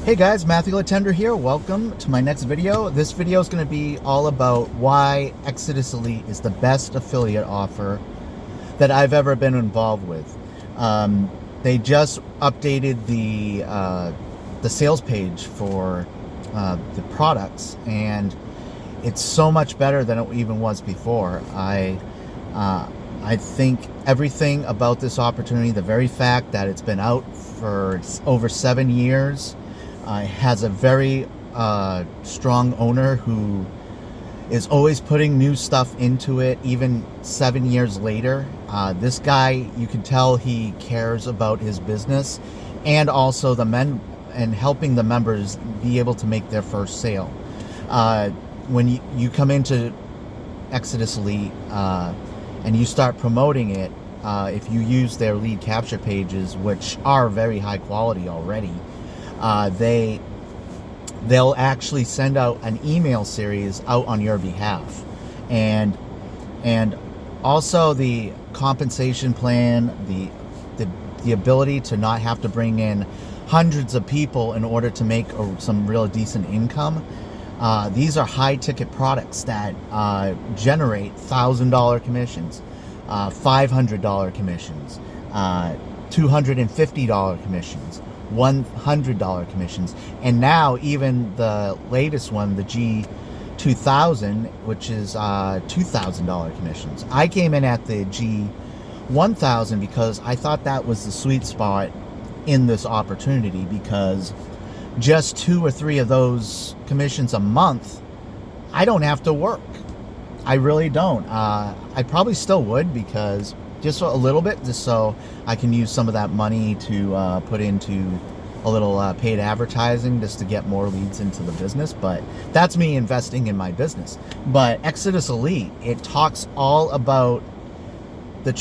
Hey guys, Matthew Letendre here. Welcome to my next video. This video is going to be all about why Exitus Elite is the best affiliate offer that I've ever been involved with. They just updated the sales page for the products, and it's so much better than it even was before. I think everything about this opportunity, the very fact that it's been out for over 7 years, has a very strong owner who is always putting new stuff into it, even 7 years later. This guy, you can tell he cares about his business and also and helping the members be able to make their first sale. When you come into Exitus Elite and you start promoting it, if you use their lead capture pages, which are very high quality already, they'll actually send out an email series out on your behalf, and also the compensation plan, the ability to not have to bring in hundreds of people in order to make some real decent income. These are high ticket products that generate $1,000 commissions, $500 commissions, $250 commissions, $100 commissions, and now even the latest one, the G2000, which is $2,000 commissions. I came in at the G1000 because I thought that was the sweet spot in this opportunity, because just 2 or 3 of those commissions a month, I don't have to work. I really don't. I probably still would, because just a little bit, just so I can use some of that money to put into a little paid advertising, just to get more leads into the business. But that's me investing in my business. But Exitus Elite, it talks all about the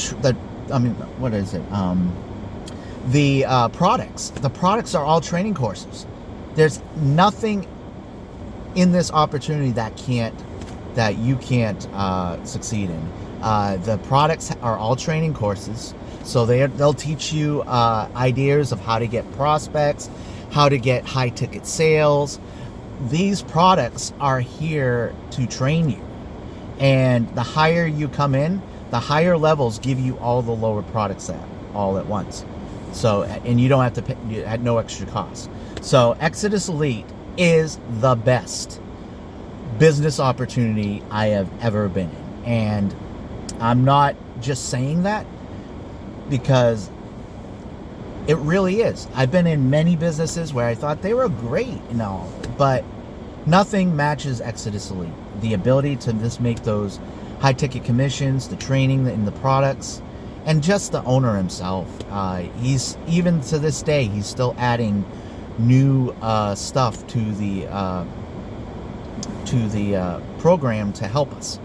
products. The products are all training courses. There's nothing in this opportunity that you can't succeed in. The products are all training courses, so they'll teach you ideas of how to get prospects, how to get high ticket sales. These products are here to train you, and the higher you come in, the higher levels give you all the lower products all at once. So, and you don't have to pay at no extra cost. So Exitus Elite is the best business opportunity I have ever been in, and I'm not just saying that, because it really is. I've been in many businesses where I thought they were great and all, but nothing matches Exitus Elite. The ability to just make those high ticket commissions, the training in the products, and just the owner himself. He's, even to this day, he's still adding new stuff to the program to help us.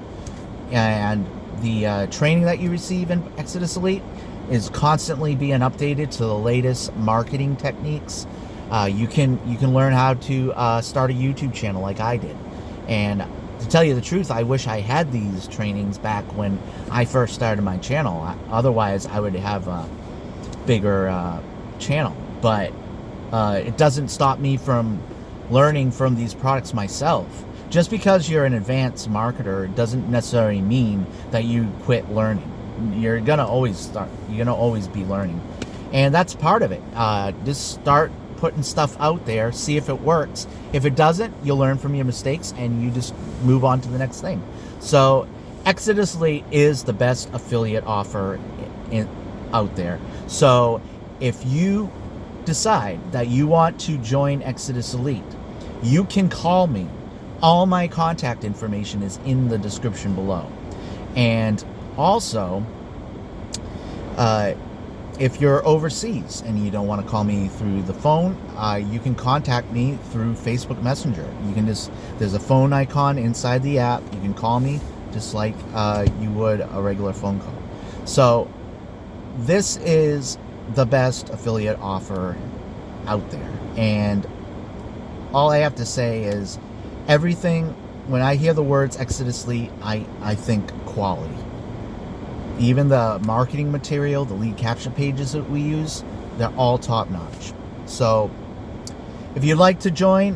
And the training that you receive in Exitus Elite is constantly being updated to the latest marketing techniques. You can learn how to start a YouTube channel like I did. And to tell you the truth, I wish I had these trainings back when I first started my channel. Otherwise, I would have a bigger channel. But it doesn't stop me from learning from these products myself. Just because you're an advanced marketer doesn't necessarily mean that you quit learning. You're gonna always be learning, and that's part of it. Just start putting stuff out there, see if it works. If it doesn't, you'll learn from your mistakes, and you just move on to the next thing. So Exitus Elite is the best affiliate offer out there. So if you decide that you want to join Exitus Elite, you can call me. All my contact information is in the description below. And also, if you're overseas and you don't want to call me through the phone, you can contact me through Facebook Messenger. You can there's a phone icon inside the app. You can call me just like you would a regular phone call. So this is the best affiliate offer out there. And all I have to say is, everything, when I hear the words Exitus Elite, I think quality. Even the marketing material, the lead capture pages that we use, they're all top notch. So If you'd like to join,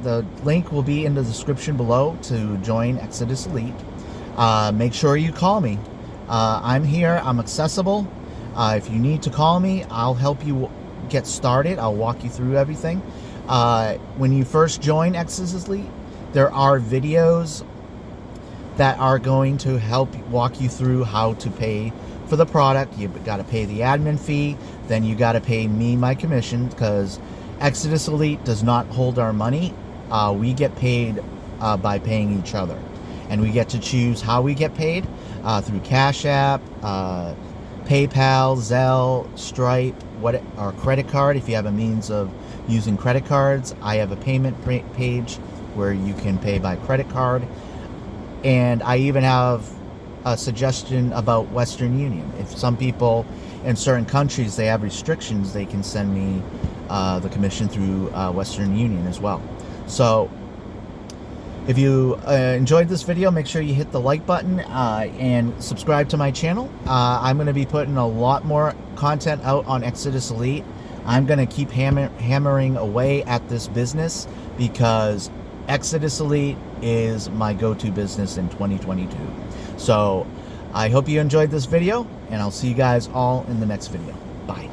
the link will be in the description below to join Exitus Elite. Make sure you call me. I'm here. I'm accessible. If you need to call me, I'll help you get started. I'll walk you through everything. When you first join Exitus Elite, there are videos that are going to help walk you through how to pay for the product. You've got to pay the admin fee. Then you got to pay me my commission, because Exitus Elite does not hold our money. We get paid by paying each other. And we get to choose how we get paid through Cash App, PayPal, Zelle, Stripe, or credit card. If you have a means of using credit cards, I have a payment page where you can pay by credit card. And I even have a suggestion about Western Union. If some people in certain countries, they have restrictions, they can send me the commission through Western Union as well. So if you enjoyed this video, make sure you hit the like button and subscribe to my channel. I'm going to be putting a lot more content out on Exitus Elite. I'm going to keep hammering away at this business, because Exitus Elite is my go-to business in 2022. So I hope you enjoyed this video, and I'll see you guys all in the next video. Bye.